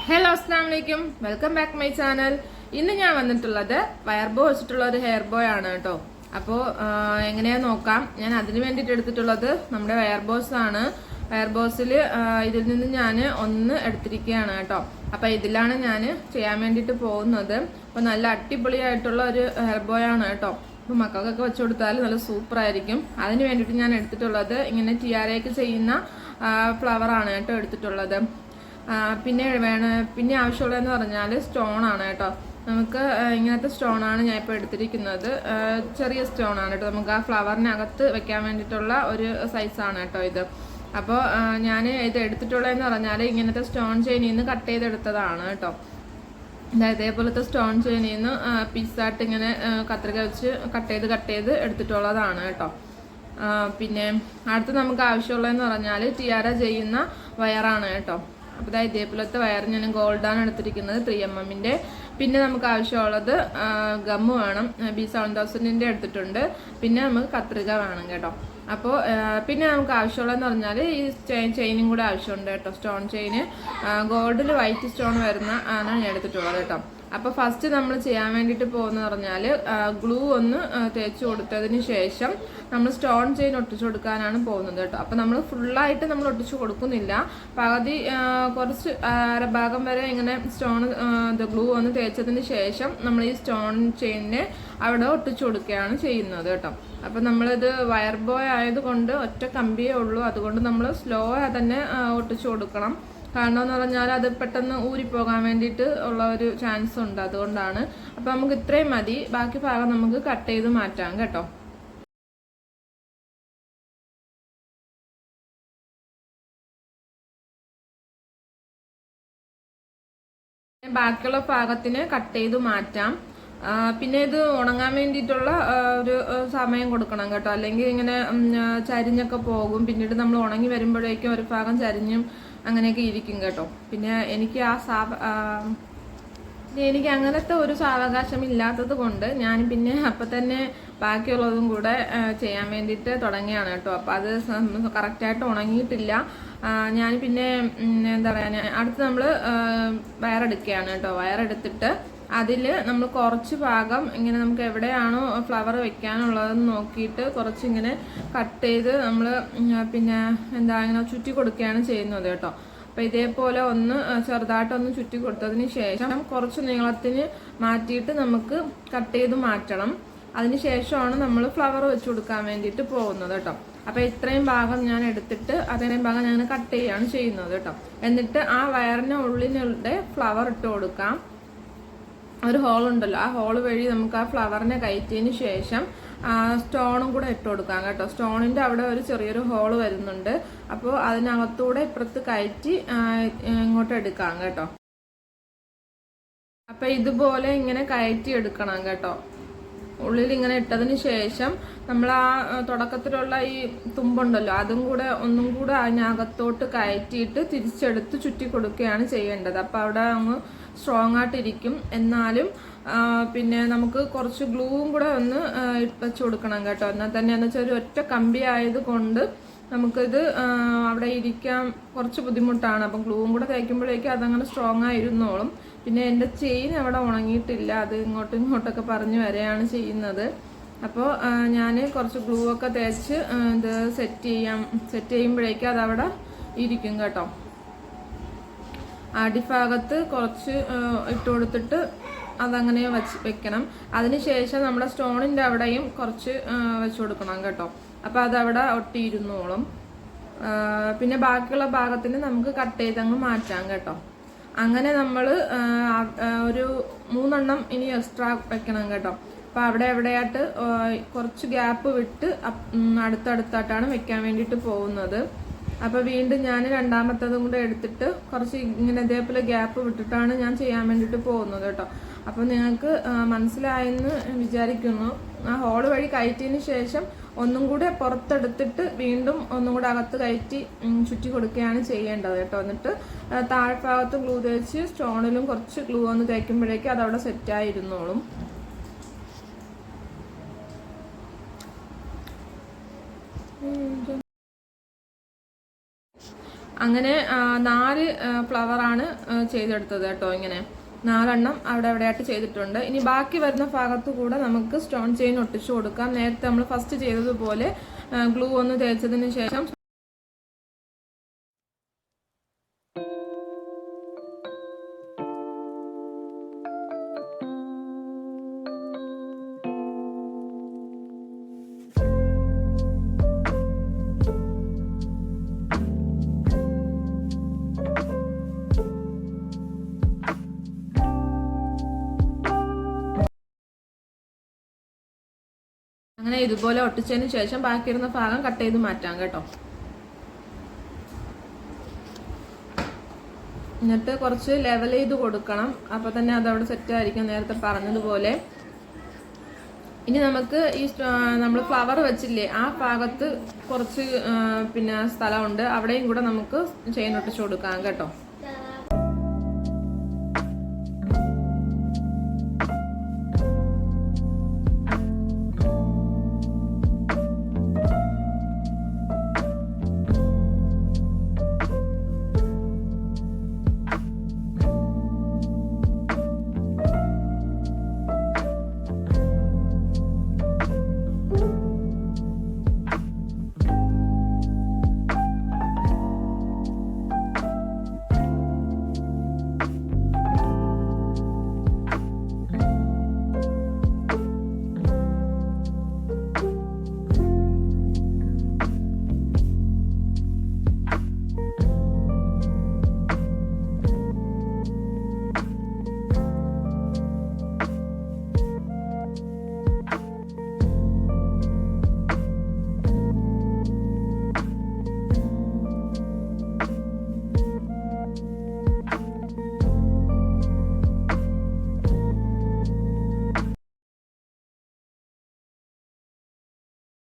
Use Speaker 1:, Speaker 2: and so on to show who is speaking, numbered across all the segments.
Speaker 1: Hello അസ്സാം വലൈക്കും, welcome back my channel. ഇന്ന് ഞാൻ വന്നിട്ടുള്ളത് വയർ ബോ വെച്ചിട്ടുള്ള ഒരു ഹെയർ ബോയ് ആണ് കേട്ടോ. അപ്പോൾ എങ്ങനെയാ നോക്കാം. ഞാൻ അതിന് വേണ്ടിയിട്ട് എടുത്തിട്ടുള്ളത് നമ്മുടെ വയർ ബോസ് ആണ്. വയർ ബോസിൽ ഇതിൽ നിന്ന് ഞാൻ ഒന്ന് എടുത്തിരിക്കുകയാണ് കേട്ടോ. അപ്പം ഇതിലാണ് ഞാൻ ചെയ്യാൻ വേണ്ടിയിട്ട് പോകുന്നത്. അപ്പോൾ നല്ല അടിപൊളിയായിട്ടുള്ള ഒരു ഹെയർ ബോയ് ആണ് കേട്ടോ. അപ്പോൾ മക്കൾക്കൊക്കെ വെച്ചു കൊടുത്താൽ നല്ല സൂപ്പർ ആയിരിക്കും. അതിന് വേണ്ടിയിട്ട് ഞാൻ എടുത്തിട്ടുള്ളത് ഇങ്ങനെ ടിയാരയൊക്കെ ചെയ്യുന്ന ഫ്ലവർ ആണ് കേട്ടോ എടുത്തിട്ടുള്ളത്. പിന്നെ ആവശ്യമുള്ളതെന്ന് പറഞ്ഞാൽ സ്റ്റോൺ ആണ് കേട്ടോ. നമുക്ക് ഇങ്ങനത്തെ സ്റ്റോൺ ആണ് ഞാൻ ഇപ്പോൾ എടുത്തിരിക്കുന്നത്. ചെറിയ സ്റ്റോൺ ആണ് കേട്ടോ. നമുക്ക് ആ ഫ്ലവറിനകത്ത് വെക്കാൻ വേണ്ടിയിട്ടുള്ള ഒരു സൈസാണ് കേട്ടോ ഇത്. അപ്പോൾ ഞാൻ ഇത് എടുത്തിട്ടുള്ളതെന്ന് പറഞ്ഞാൽ ഇങ്ങനത്തെ സ്റ്റോൺ ചെയിനിൽ നിന്ന് കട്ട് ചെയ്തെടുത്തതാണ് കേട്ടോ. ഇതേപോലത്തെ സ്റ്റോൺ ചെയിനിൽ നിന്ന് പീസായിട്ട് ഇങ്ങനെ കത്രിക വെച്ച് കട്ട് ചെയ്ത് എടുത്തിട്ടുള്ളതാണ് കേട്ടോ. പിന്നെ അടുത്ത് നമുക്ക് ആവശ്യമുള്ളതെന്ന് പറഞ്ഞാൽ ടിയാര ചെയ്യുന്ന വയറാണ് കേട്ടോ. അപ്പോൾ ഇതേപോലത്തെ വയർ ഞാൻ ഗോൾഡാണ് എടുത്തിരിക്കുന്നത്, 3mm. പിന്നെ നമുക്ക് ആവശ്യമുള്ളത് ഗമ്മ് വേണം, B7000 എടുത്തിട്ടുണ്ട്. പിന്നെ നമുക്ക് കത്രിക വേണം കേട്ടോ. അപ്പോൾ പിന്നെ നമുക്ക് ആവശ്യമുള്ളതെന്ന് പറഞ്ഞാൽ ഈ ചെയിനും കൂടെ ആവശ്യമുണ്ട് കേട്ടോ. സ്റ്റോൺ ചെയിന് ഗോൾഡിൽ വൈറ്റ് സ്റ്റോൺ വരുന്ന ആണ് ഞാൻ എടുത്തിട്ടുള്ളത് കേട്ടോ. അപ്പോൾ ഫസ്റ്റ് നമ്മൾ ചെയ്യാൻ വേണ്ടിയിട്ട് പോകുന്ന പറഞ്ഞാൽ ഗ്ലൂ ഒന്ന് തേച്ച് കൊടുത്തതിന് ശേഷം നമ്മൾ സ്റ്റോൺ ചെയിൻ ഒട്ടിച്ചു കൊടുക്കാനാണ് പോകുന്നത് കേട്ടോ. അപ്പോൾ നമ്മൾ ഫുള്ളായിട്ട് നമ്മൾ ഒട്ടിച്ചു കൊടുക്കുന്നില്ല, പകുതി കുറച്ച് അരഭാഗം വരെ ഇങ്ങനെ ഗ്ലൂ ഒന്ന് തേച്ചതിന് ശേഷം നമ്മൾ ഈ സ്റ്റോൺ ചെയിനെ അവിടെ ഒട്ടിച്ചു കൊടുക്കുകയാണ് ചെയ്യുന്നത് കേട്ടോ. അപ്പം നമ്മളിത് വയർ ബോയ് ആയതുകൊണ്ട് ഒറ്റ കമ്പിയേ ഉള്ളൂ, അതുകൊണ്ട് നമ്മൾ സ്ലോ തന്നെ ഒട്ടിച്ചു കൊടുക്കണം. കാരണം എന്ന് പറഞ്ഞാൽ അത് പെട്ടെന്ന് ഊരിപ്പോകാൻ വേണ്ടിയിട്ട് ഉള്ള ഒരു ചാൻസ് ഉണ്ട്, അതുകൊണ്ടാണ്. അപ്പം നമുക്ക് ഇത്രയും മതി, ബാക്കി ഭാഗം നമുക്ക് കട്ട് ചെയ്ത് മാറ്റാം കേട്ടോ. ബാക്കിയുള്ള ഭാഗത്തിന് കട്ട് ചെയ്ത് മാറ്റാം. പിന്നെ ഇത് ഉണങ്ങാൻ വേണ്ടിയിട്ടുള്ള ഒരു സമയം കൊടുക്കണം കേട്ടോ, അല്ലെങ്കിൽ ഇങ്ങനെ ചരിഞ്ഞൊക്കെ പോകും. പിന്നീട് നമ്മൾ ഉണങ്ങി വരുമ്പോഴേക്കും ഒരു ഭാഗം ചരിഞ്ഞും അങ്ങനെയൊക്കെ ഇരിക്കും കേട്ടോ. പിന്നെ എനിക്ക് എനിക്ക് അങ്ങനത്തെ ഒരു സാവകാശം ഇല്ലാത്തത് കൊണ്ട് ഞാൻ പിന്നെ അപ്പം തന്നെ ബാക്കിയുള്ളതും കൂടെ ചെയ്യാൻ വേണ്ടിയിട്ട് തുടങ്ങിയാണ് കേട്ടോ. അപ്പം അത് കറക്റ്റായിട്ട് ഉണങ്ങിയിട്ടില്ല. ഞാൻ പിന്നെ എന്താ പറയുക, അടുത്ത് നമ്മൾ വയറെടുക്കുകയാണ് കേട്ടോ. വയറെടുത്തിട്ട് അതിൽ നമ്മൾ കുറച്ച് ഭാഗം ഇങ്ങനെ നമുക്ക് എവിടെയാണോ ഫ്ലവർ വെക്കാനുള്ളതെന്ന് നോക്കിയിട്ട് കുറച്ചിങ്ങനെ കട്ട് ചെയ്ത് നമ്മൾ പിന്നെ ഇങ്ങനെ ചുറ്റി കൊടുക്കുകയാണ് ചെയ്യുന്നത് കേട്ടോ. അപ്പോൾ ഇതേപോലെ ഒന്ന് ചെറുതായിട്ടൊന്ന് ചുറ്റി കൊടുത്തതിന് ശേഷം കുറച്ച് നീളത്തിന് മാറ്റിയിട്ട് നമുക്ക് കട്ട് ചെയ്ത് മാറ്റണം. അതിന് ശേഷമാണ് നമ്മൾ ഫ്ലവർ വെച്ച് കൊടുക്കാൻ വേണ്ടിയിട്ട് പോകുന്നത് കേട്ടോ. അപ്പോൾ ഇത്രയും ഭാഗം ഞാൻ എടുത്തിട്ട് അത്രയും ഭാഗം ഞാൻ കട്ട് ചെയ്യുകയാണ് ചെയ്യുന്നത് കേട്ടോ. എന്നിട്ട് ആ വയറിന് ഉള്ളിനുള്ളിൽ ഫ്ലവർ ഇട്ട് കൊടുക്കാം. ഒരു ഹോൾ ഉണ്ടല്ലോ, ആ ഹോൾ വഴി നമുക്ക് ആ ഫ്ലവറിനെ കയറ്റിയതിന് ശേഷം സ്റ്റോണും കൂടെ ഇട്ട് കൊടുക്കാം കേട്ടോ. സ്റ്റോണിന്റെ അവിടെ ഒരു ചെറിയൊരു ഹോൾ വരുന്നുണ്ട്, അപ്പോൾ അതിനകത്തൂടെ ഇപ്പുറത്ത് കയറ്റി ഇങ്ങോട്ട് എടുക്കാം കേട്ടോ. അപ്പൊ ഇതുപോലെ ഇങ്ങനെ കയറ്റി എടുക്കണം കേട്ടോ. ഉള്ളിൽ ഇങ്ങനെ ഇട്ടതിന് ശേഷം നമ്മൾ ആ തുടക്കത്തിലുള്ള ഈ തുമ്പുണ്ടല്ലോ അതും കൂടെ ഒന്നും കൂടെ അതിനകത്തോട്ട് കയറ്റിയിട്ട് തിരിച്ചെടുത്ത് ചുറ്റി കൊടുക്കുകയാണ് ചെയ്യേണ്ടത്. അപ്പം അവിടെ അങ്ങ് സ്ട്രോങ് ആയിട്ടിരിക്കും. എന്നാലും പിന്നെ നമുക്ക് കുറച്ച് ഗ്ലൂവും കൂടെ ഒന്ന് വെച്ച് കൊടുക്കണം കേട്ടോ. എന്നാൽ തന്നെ എന്ന് വെച്ചാൽ ഒരു ഒറ്റ കമ്പി ആയത് കൊണ്ട് നമുക്കിത് അവിടെ ഇരിക്കാൻ കുറച്ച് ബുദ്ധിമുട്ടാണ്. അപ്പം ഗ്ലൂവും കൂടെ തേക്കുമ്പോഴേക്കും അതങ്ങനെ സ്ട്രോങ് ആയിരുന്നോളും. പിന്നെ എൻ്റെ ചെയിൻ അവിടെ ഉണങ്ങിയിട്ടില്ല, അത് ഇങ്ങോട്ടൊക്കെ പറഞ്ഞു വരെയാണ് ചെയ്യുന്നത്. അപ്പോൾ ഞാൻ കുറച്ച് ഗ്ലൂ ഒക്കെ തേച്ച് ഇത് സെറ്റ് ചെയ്യുമ്പോഴേക്കും അതവിടെ ഇരിക്കും കേട്ടോ. അടിഭാഗത്ത് കുറച്ച് ഇട്ട് കൊടുത്തിട്ട് അതങ്ങനെ വെക്കണം. അതിനുശേഷം നമ്മുടെ സ്റ്റോണിൻ്റെ അവിടെയും കുറച്ച് വെച്ച് കൊടുക്കണം കേട്ടോ. അപ്പോൾ അതവിടെ ഒട്ടിയിരുന്നോളും. പിന്നെ ബാക്കിയുള്ള ഭാഗത്തിന് നമുക്ക് കട്ട് ചെയ്തങ്ങ് മാറ്റാം കേട്ടോ. അങ്ങനെ നമ്മൾ ഒരു 3 ഇനി എക്സ്ട്രാ വെക്കണം കേട്ടോ. അപ്പം അവിടെ എവിടെയായിട്ട് കുറച്ച് ഗ്യാപ്പ് വിട്ട് അടുത്തടുത്തായിട്ടാണ് വെക്കാൻ വേണ്ടിയിട്ട് പോകുന്നത്. അപ്പോൾ വീണ്ടും ഞാൻ രണ്ടാമത്തതും കൂടെ എടുത്തിട്ട് കുറച്ച് ഇങ്ങനെ ഇതേപോലെ ഗ്യാപ്പ് വിട്ടിട്ടാണ് ഞാൻ ചെയ്യാൻ വേണ്ടിയിട്ട് പോകുന്നത് കേട്ടോ. അപ്പോൾ നിങ്ങൾക്ക് മനസ്സിലായെന്ന് വിചാരിക്കുന്നു. ആ ഹോൾ വഴി കയറ്റിയതിന് ശേഷം ഒന്നും കൂടെ പുറത്തെടുത്തിട്ട് വീണ്ടും ഒന്നും കൂടെ അകത്ത് കയറ്റി ചുറ്റി കൊടുക്കുകയാണ് ചെയ്യേണ്ടത് കേട്ടോ. എന്നിട്ട് താഴ്ഭാഗത്ത് ഗ്ലൂ തേച്ച് സ്റ്റോണിലും കുറച്ച് ഗ്ലൂ ഒന്ന് തേക്കുമ്പോഴേക്കും അതവിടെ സെറ്റായിരുന്നോളും. അങ്ങനെ 4 ഫ്ലവറാണ് ചെയ്തെടുത്തത് കേട്ടോ. ഇങ്ങനെ 4 അവിടെ ആയിട്ട് ചെയ്തിട്ടുണ്ട്. ഇനി ബാക്കി വരുന്ന ഭാഗത്ത് കൂടെ നമുക്ക് സ്റ്റോൺ ചെയിൻ ഒട്ടിച്ചു കൊടുക്കാം. നേരത്തെ നമ്മൾ ഫസ്റ്റ് ചെയ്തതുപോലെ ഗ്ലൂ ഒന്ന് തേച്ചതിന് ശേഷം അങ്ങനെ ഇതുപോലെ ഒട്ടിച്ചതിന് ശേഷം ബാക്കിയിരുന്ന ഭാഗം കട്ട് ചെയ്ത് മാറ്റാം കേട്ടോ. എന്നിട്ട് കുറച്ച് ലെവൽ ചെയ്ത് കൊടുക്കണം. അപ്പൊ തന്നെ അതവിടെ സെറ്റ് ആയിരിക്കും, നേരത്തെ പറഞ്ഞതുപോലെ. ഇനി നമുക്ക് ഈ നമ്മൾ ഫ്ലവർ വെച്ചില്ലേ ആ ഭാഗത്ത് കുറച്ച് പിന്നെ സ്ഥലമുണ്ട്, അവിടെയും കൂടെ നമുക്ക് ചെയിൻ ഒട്ടിച്ചു കൊടുക്കാം കേട്ടോ.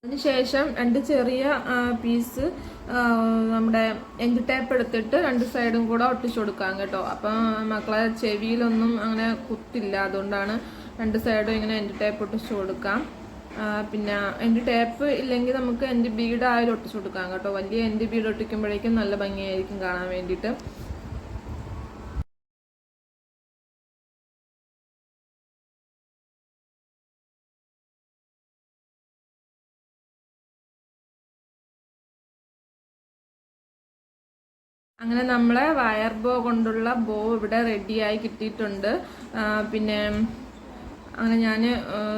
Speaker 1: അതിനുശേഷം 2 ചെറിയ പീസ് നമ്മുടെ എൻഡ് ടേപ്പ് എടുത്തിട്ട് 2 സൈഡും കൂടെ ഒട്ടിച്ചു കൊടുക്കാം കേട്ടോ. അപ്പം മക്കളെ ചെവിയിലൊന്നും അങ്ങനെ കുത്തില്ല, അതുകൊണ്ടാണ് 2 സൈഡും ഇങ്ങനെ എൻഡ് ടേപ്പ് ഒട്ടിച്ചു കൊടുക്കാം. പിന്നെ എൻഡ് ടേപ്പ് ഇല്ലെങ്കിൽ നമുക്ക് എൻഡ് ബീഡ് ആയാലും ഒട്ടിച്ചു കൊടുക്കാം കേട്ടോ. വലിയ എൻഡ് ബീഡ് ഒട്ടിക്കുമ്പോഴേക്കും നല്ല ഭംഗിയായിരിക്കും കാണാൻ വേണ്ടിയിട്ട്. അങ്ങനെ നമ്മളെ വയർ ബോ കൊണ്ടുള്ള ബോ ഇവിടെ റെഡിയായി കിട്ടിയിട്ടുണ്ട്. പിന്നെ അങ്ങനെ ഞാൻ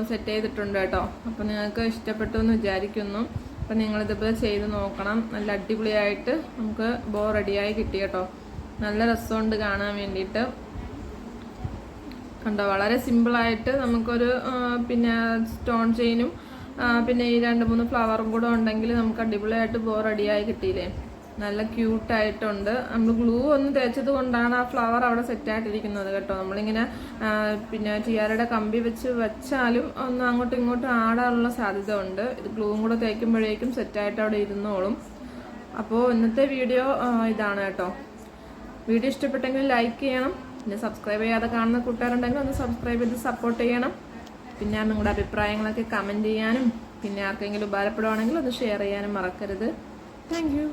Speaker 1: സെറ്റ് ചെയ്തിട്ടുണ്ട് കേട്ടോ. അപ്പം നിങ്ങൾക്ക് ഇഷ്ടപ്പെട്ടു എന്ന് വിചാരിക്കുന്നു. അപ്പം നിങ്ങളിതിപ്പോൾ ചെയ്ത് നോക്കണം. നല്ല അടിപൊളിയായിട്ട് നമുക്ക് ബോ റെഡിയായി കിട്ടി കേട്ടോ. നല്ല രസമുണ്ട് കാണാൻ വേണ്ടിയിട്ട്. കണ്ടോ, വളരെ സിമ്പിളായിട്ട് നമുക്കൊരു പിന്നെ സ്റ്റോൺ ചെയിനും പിന്നെ ഈ 2-3 ഫ്ലവറും കൂടെ ഉണ്ടെങ്കിൽ നമുക്ക് അടിപൊളിയായിട്ട് ബോ റെഡിയായി കിട്ടിയില്ലേ. നല്ല ക്യൂട്ടായിട്ടുണ്ട്. നമ്മൾ ഗ്ലൂ ഒന്ന് തേച്ചത് കൊണ്ടാണ് ആ ഫ്ലവർ അവിടെ സെറ്റായിട്ടിരിക്കുന്നത് കേട്ടോ. നമ്മളിങ്ങനെ പിന്നെ ചിയാരയുടെ കമ്പി വെച്ചാലും ഒന്ന് അങ്ങോട്ടും ഇങ്ങോട്ടും ആടാനുള്ള സാധ്യത ഉണ്ട്. ഇത് ഗ്ലൂവും കൂടെ തേക്കുമ്പോഴേക്കും സെറ്റായിട്ട് അവിടെ ഇരുന്നോളും. അപ്പോൾ ഇന്നത്തെ വീഡിയോ ഇതാണ് കേട്ടോ. വീഡിയോ ഇഷ്ടപ്പെട്ടെങ്കിൽ ലൈക്ക് ചെയ്യണം. പിന്നെ സബ്സ്ക്രൈബ് ചെയ്യാതെ കാണുന്ന കൂട്ടുകാരുണ്ടെങ്കിൽ ഒന്ന് സബ്സ്ക്രൈബ് ചെയ്ത് സപ്പോർട്ട് ചെയ്യണം. പിന്നെ നിങ്ങളുടെ അഭിപ്രായങ്ങളൊക്കെ കമൻറ്റ് ചെയ്യാനും പിന്നെ ആർക്കെങ്കിലും ഉപകാരപ്പെടുവാണെങ്കിൽ ഒന്ന് ഷെയർ ചെയ്യാനും മറക്കരുത്. Thank you.